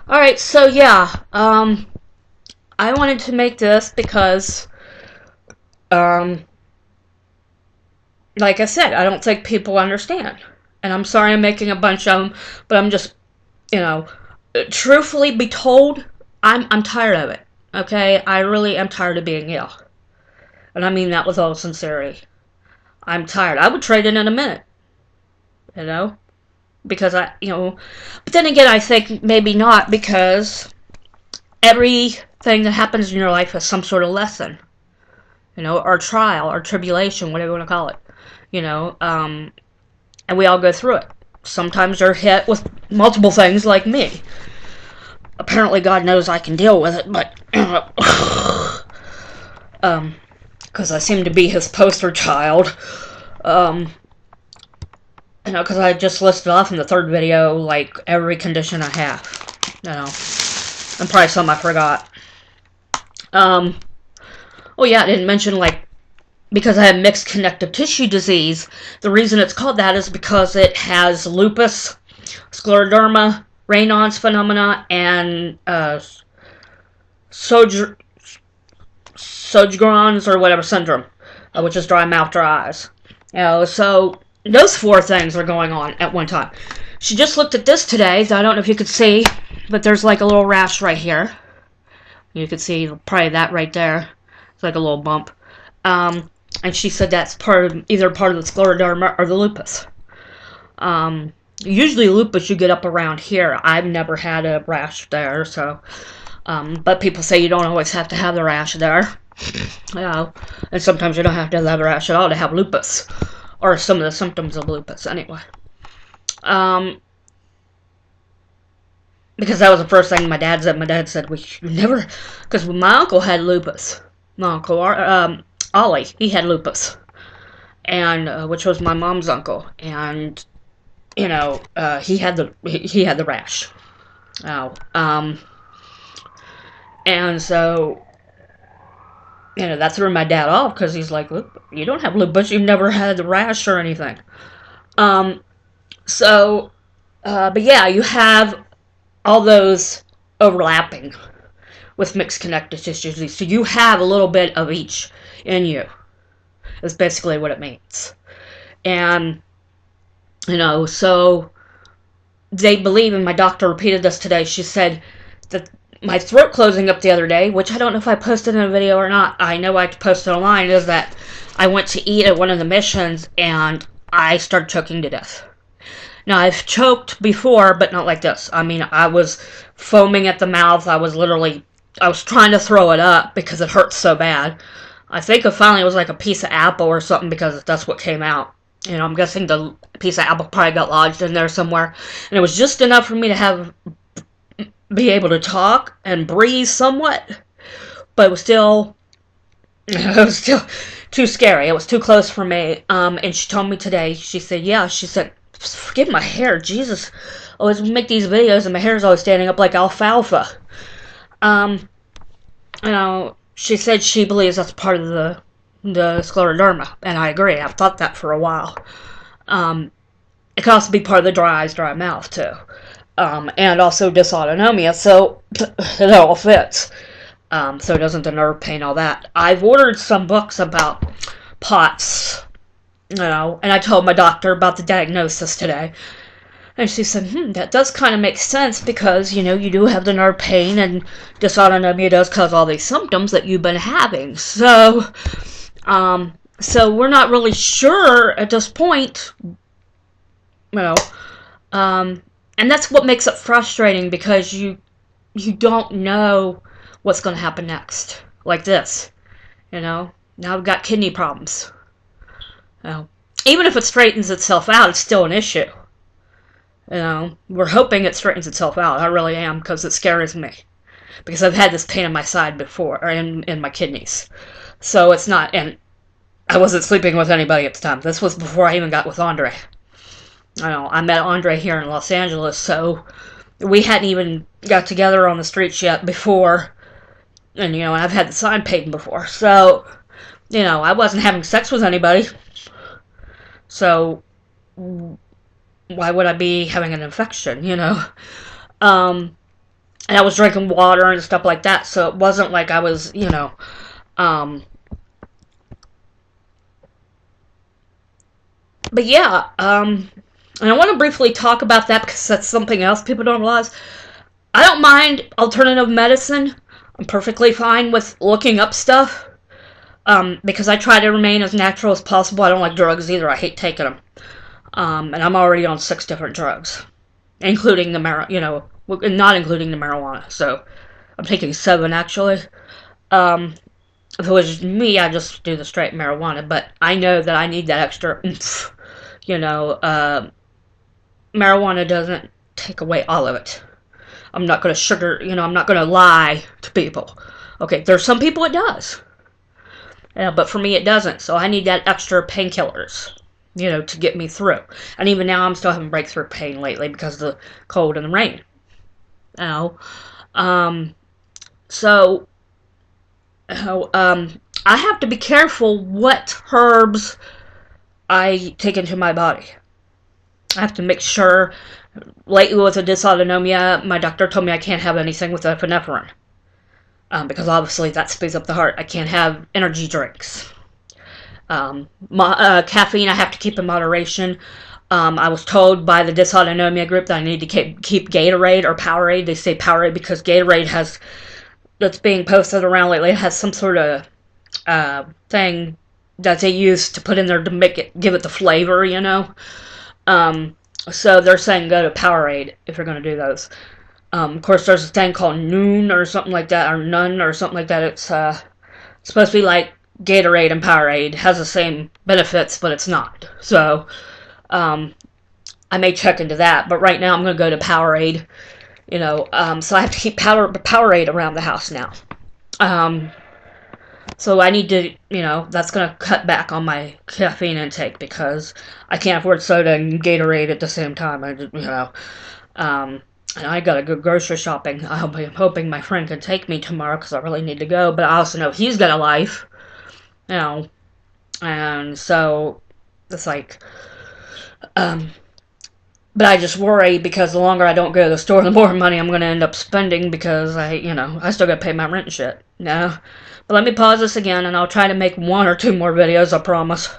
Alright, so yeah, I wanted to make this because, um, like I said, I don't think people understand. And I'm sorry I'm making a bunch of them, but I'm just, you know, truthfully be told, I'm tired of it. Okay? I really am tired of being ill. And I mean that with all sincerity. I'm tired. I would trade it in a minute, you know? Because but then again, I think maybe not, because everything that happens in your life has some sort of lesson, or trial, or tribulation, whatever you want to call it, and we all go through it. Sometimes you're hit with multiple things, like me. Apparently, God knows I can deal with it, but because I seem to be his poster child. Because I just listed off in the third video, like, every condition I have, and probably some I forgot. Oh yeah, I didn't mention, like, because I have mixed connective tissue disease, the reason it's called that is because it has lupus, scleroderma, Raynaud's phenomena, and Sjogren's or whatever syndrome, which is dry mouth, dry eyes. So those four things are going on at one time. She just looked at this today, so I don't know if you could see, but there's like a little rash right here. You could see probably that right there. It's like a little bump. And she said that's either part of the scleroderma or the lupus. Usually lupus you get up around here. I've never had a rash there, so. But people say you don't always have to have the rash there. And sometimes you don't have to have the rash at all to have lupus. Or some of the symptoms of lupus, anyway. Because that was the first thing my dad said. My dad said, we never. Because my uncle had lupus. My uncle, Ollie, he had lupus. And, which was my mom's uncle. And, he had the rash. And so, that threw my dad off, because he's like, look, you don't have lupus, you've never had the rash or anything. But yeah, you have all those overlapping with mixed connective tissue disease. So you have a little bit of each in you. That's basically what it means. And, so they believe, and my doctor repeated this today, she said that my throat closing up the other day, which I don't know if I posted in a video or not, I know I posted online, is that I went to eat at one of the missions and I started choking to death. Now, I've choked before, but not like this. I mean, I was foaming at the mouth. I was trying to throw it up because it hurt so bad. I think finally it was like a piece of apple or something, because that's what came out. I'm guessing the piece of apple probably got lodged in there somewhere. And it was just enough for me to be able to talk and breathe somewhat. But it was still too scary. It was too close for me. And she told me today, she said, forgive my hair, Jesus. I always make these videos and my hair's always standing up like alfalfa. She said she believes that's part of the scleroderma, and I agree. I've thought that for a while. It can also be part of the dry eyes, dry mouth, too. And also dysautonomia, so it all fits. So doesn't the nerve pain, all that. I've ordered some books about POTS, and I told my doctor about the diagnosis today. And she said, that does kind of make sense, because, you do have the nerve pain, and dysautonomia does cause all these symptoms that you've been having. So we're not really sure at this point, and that's what makes it frustrating, because you don't know what's going to happen next. Like this, now I've got kidney problems. Even if it straightens itself out, it's still an issue. We're hoping it straightens itself out. I really am, because it scares me. Because I've had this pain in my side before, or in my kidneys. So it's not, and I wasn't sleeping with anybody at the time. This was before I even got with Andre. I met Andre here in Los Angeles, so we hadn't even got together on the streets yet before. And, I've had the sign painting before. So, I wasn't having sex with anybody. So why would I be having an infection, And I was drinking water and stuff like that, so it wasn't like I was, but yeah, and I want to briefly talk about that because that's something else people don't realize. I don't mind alternative medicine. I'm perfectly fine with looking up stuff, because I try to remain as natural as possible. I don't like drugs either. I hate taking them. And I'm already on 6 different drugs, including the not including the marijuana. So I'm taking 7 actually. If it was me, I'd just do the straight marijuana. But I know that I need that extra oomph. Marijuana doesn't take away all of it. I'm not going to I'm not going to lie to people. Okay, there's some people it does. But for me, it doesn't. So I need that extra painkillers, to get me through. And even now, I'm still having breakthrough pain lately because of the cold and the rain. You know, so I have to be careful what herbs I take into my body. I have to make sure. Lately, with the dysautonomia, my doctor told me I can't have anything with epinephrine. Because obviously that speeds up the heart. I can't have energy drinks. Caffeine I have to keep in moderation. I was told by the dysautonomia group that I need to keep Gatorade or Powerade. They say Powerade because Gatorade that's being posted around lately, has some sort of thing that they use to put in there to give it the flavor, So they're saying go to Powerade if you're going to do those. Of course, there's a thing called Noon or something like that, or None or something like that. It's supposed to be like Gatorade and Powerade. It has the same benefits, but it's not. So I may check into that. But right now, I'm going to go to Powerade. So I have to keep Powerade around the house now. So I need to, that's going to cut back on my caffeine intake because I can't afford soda and Gatorade at the same time. And I gotta go grocery shopping. I'm hoping my friend can take me tomorrow because I really need to go. But I also know he's got a life, and so it's like, but I just worry because the longer I don't go to the store, the more money I'm gonna end up spending because I still gotta pay my rent and shit. No, but let me pause this again, and I'll try to make 1 or 2 more videos. I promise.